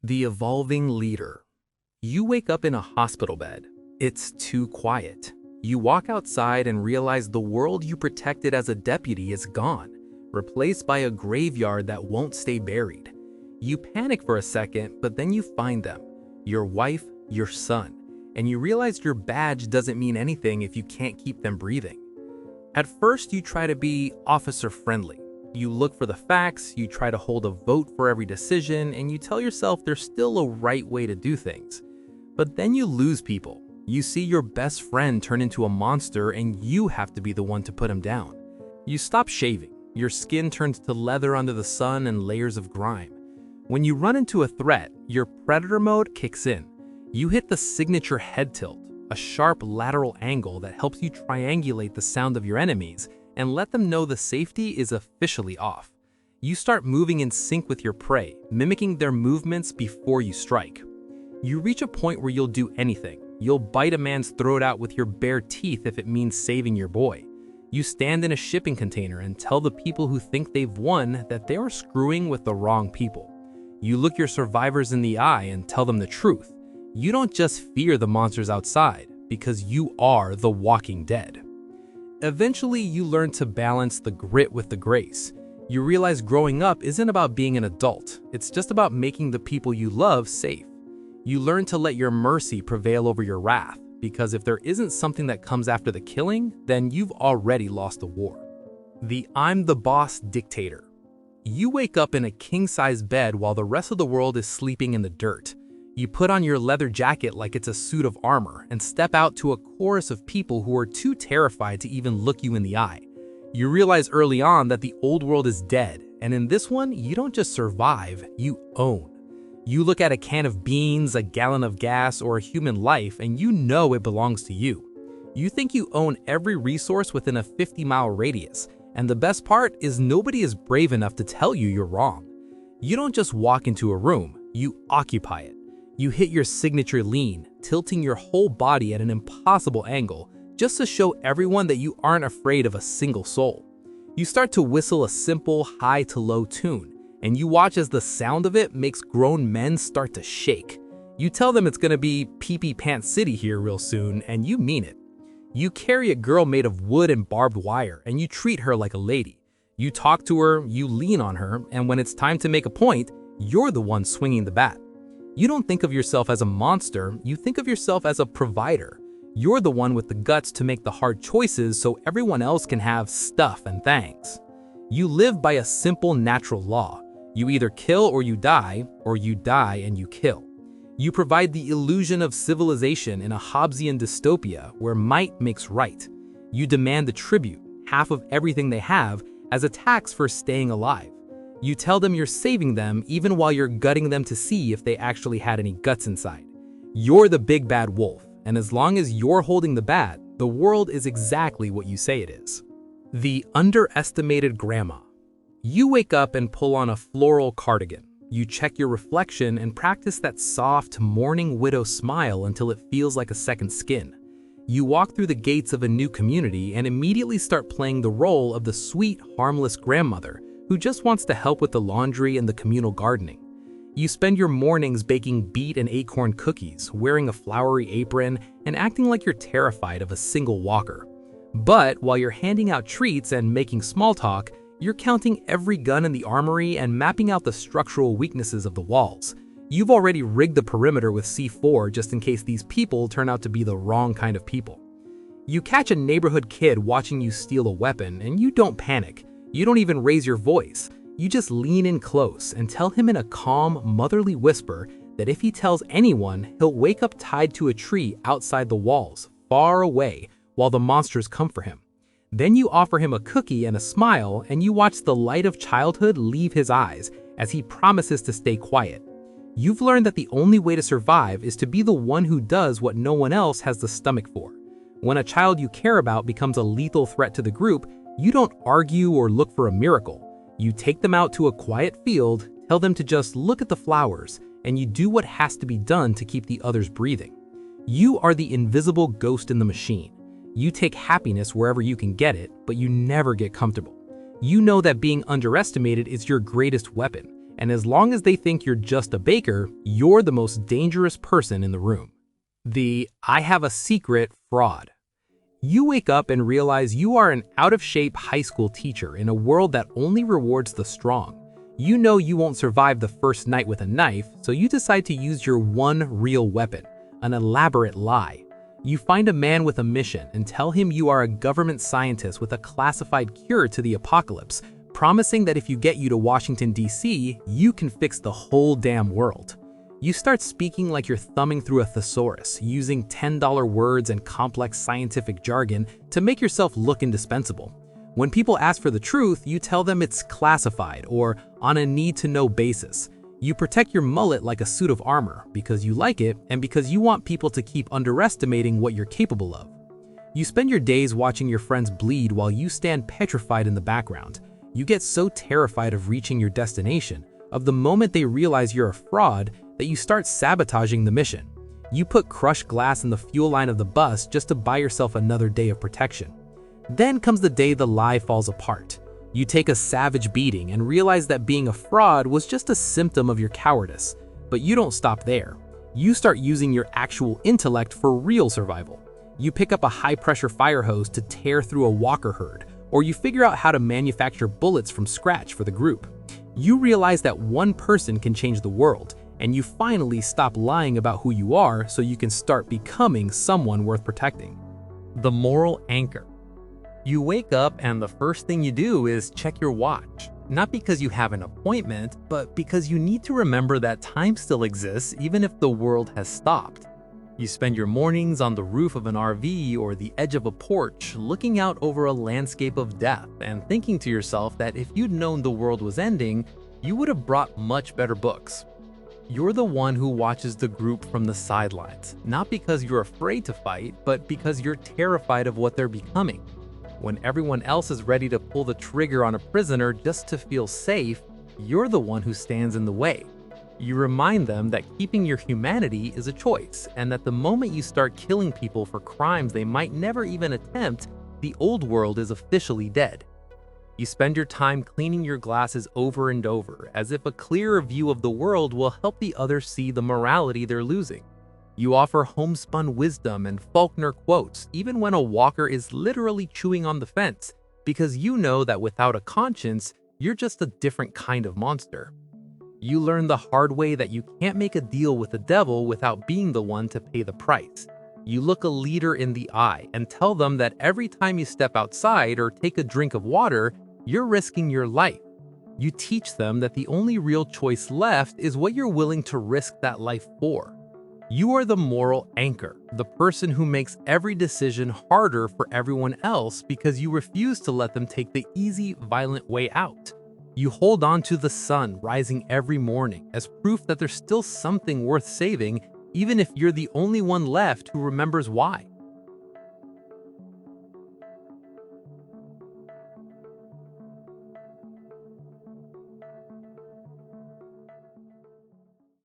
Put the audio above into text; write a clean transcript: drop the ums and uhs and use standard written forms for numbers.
The evolving leader. You wake up in a hospital bed. It's too quiet. You walk outside and realize the world you protected as a deputy is gone, replaced by a graveyard that won't stay buried. You panic for a second, but then you find them, your wife, your son, and you realize your badge doesn't mean anything if you can't keep them breathing. At first, you try to be officer-friendly. You look for the facts, you try to hold a vote for every decision, and you tell yourself there's still a right way to do things. But then you lose people. You see your best friend turn into a monster and you have to be the one to put him down. You stop shaving. Your skin turns to leather under the sun and layers of grime. When you run into a threat, your predator mode kicks in. You hit the signature head tilt, a sharp lateral angle that helps you triangulate the sound of your enemies and let them know the safety is officially off. You start moving in sync with your prey, mimicking their movements before you strike. You reach a point where you'll do anything. You'll bite a man's throat out with your bare teeth if it means saving your boy. You stand in a shipping container and tell the people who think they've won that they are screwing with the wrong people. You look your survivors in the eye and tell them the truth. You don't just fear the monsters outside, because you are the walking dead. Eventually, you learn to balance the grit with the grace. You realize growing up isn't about being an adult. It's just about making the people you love safe. You learn to let your mercy prevail over your wrath, because if there isn't something that comes after the killing, then you've already lost the war. The I'm the boss dictator. You wake up in a king-size bed while the rest of the world is sleeping in the dirt. You put on your leather jacket like it's a suit of armor and step out to a chorus of people who are too terrified to even look you in the eye. You realize early on that the old world is dead, and in this one, you don't just survive, you own. You look at a can of beans, a gallon of gas, or a human life, and you know it belongs to you. You think you own every resource within a 50-mile radius, and the best part is nobody is brave enough to tell you you're wrong. You don't just walk into a room, you occupy it. You hit your signature lean, tilting your whole body at an impossible angle just to show everyone that you aren't afraid of a single soul. You start to whistle a simple high to low tune, and you watch as the sound of it makes grown men start to shake. You tell them it's gonna be pee-pee pants city here real soon, and you mean it. You carry a girl made of wood and barbed wire, and you treat her like a lady. You talk to her, you lean on her, and when it's time to make a point, you're the one swinging the bat. You don't think of yourself as a monster, you think of yourself as a provider. You're the one with the guts to make the hard choices so everyone else can have stuff and things. You live by a simple natural law. You either kill or you die and you kill. You provide the illusion of civilization in a Hobbesian dystopia where might makes right. You demand the tribute, half of everything they have, as a tax for staying alive. You tell them you're saving them even while you're gutting them to see if they actually had any guts inside. You're the big bad wolf, and as long as you're holding the bat, the world is exactly what you say it is. The underestimated grandma. You wake up and pull on a floral cardigan. You check your reflection and practice that soft, mourning widow smile until it feels like a second skin. You walk through the gates of a new community and immediately start playing the role of the sweet, harmless grandmother who just wants to help with the laundry and the communal gardening. You spend your mornings baking beet and acorn cookies, wearing a flowery apron, and acting like you're terrified of a single walker. But while you're handing out treats and making small talk, you're counting every gun in the armory and mapping out the structural weaknesses of the walls. You've already rigged the perimeter with C4 just in case these people turn out to be the wrong kind of people. You catch a neighborhood kid watching you steal a weapon, and you don't panic. You don't even raise your voice. You just lean in close and tell him in a calm, motherly whisper that if he tells anyone, he'll wake up tied to a tree outside the walls, far away, while the monsters come for him. Then you offer him a cookie and a smile, and you watch the light of childhood leave his eyes as he promises to stay quiet. You've learned that the only way to survive is to be the one who does what no one else has the stomach for. When a child you care about becomes a lethal threat to the group, you don't argue or look for a miracle. You take them out to a quiet field, tell them to just look at the flowers, and you do what has to be done to keep the others breathing. You are the invisible ghost in the machine. You take happiness wherever you can get it, but you never get comfortable. You know that being underestimated is your greatest weapon, And as long as they think you're just a baker, you're the most dangerous person in the room. The "I have a secret" fraud. You wake up and realize you are an out-of-shape high school teacher in a world that only rewards the strong. You know you won't survive the first night with a knife, so you decide to use your one real weapon, an elaborate lie. You find a man with a mission and tell him you are a government scientist with a classified cure to the apocalypse, promising that if you get you to Washington, D.C., you can fix the whole damn world. You start speaking like you're thumbing through a thesaurus, using $10 words and complex scientific jargon to make yourself look indispensable. When people ask for the truth, you tell them it's classified or on a need-to-know basis. You protect your mullet like a suit of armor because you like it and because you want people to keep underestimating what you're capable of. You spend your days watching your friends bleed while you stand petrified in the background. You get so terrified of reaching your destination, of the moment they realize you're a fraud, that you start sabotaging the mission. You put crushed glass in the fuel line of the bus just to buy yourself another day of protection. Then comes the day the lie falls apart. You take a savage beating and realize that being a fraud was just a symptom of your cowardice. But you don't stop there. You start using your actual intellect for real survival. You pick up a high-pressure fire hose to tear through a walker herd, or you figure out how to manufacture bullets from scratch for the group. You realize that one person can change the world, and you finally stop lying about who you are so you can start becoming someone worth protecting. The moral anchor. You wake up and the first thing you do is check your watch. Not because you have an appointment, but because you need to remember that time still exists even if the world has stopped. You spend your mornings on the roof of an RV or the edge of a porch, looking out over a landscape of death and thinking to yourself that if you'd known the world was ending, you would have brought much better books. You're the one who watches the group from the sidelines, not because you're afraid to fight, but because you're terrified of what they're becoming. When everyone else is ready to pull the trigger on a prisoner just to feel safe, you're the one who stands in the way. You remind them that keeping your humanity is a choice, and that the moment you start killing people for crimes they might never even attempt, the old world is officially dead. You spend your time cleaning your glasses over and over, as if a clearer view of the world will help the others see the morality they're losing. You offer homespun wisdom and Faulkner quotes, even when a walker is literally chewing on the fence, because you know that without a conscience, you're just a different kind of monster. You learn the hard way that you can't make a deal with the devil without being the one to pay the price. You look a leader in the eye and tell them that every time you step outside or take a drink of water, you're risking your life. You teach them that the only real choice left is what you're willing to risk that life for. You are the moral anchor, the person who makes every decision harder for everyone else because you refuse to let them take the easy, violent way out. You hold on to the sun rising every morning as proof that there's still something worth saving, even if you're the only one left who remembers why.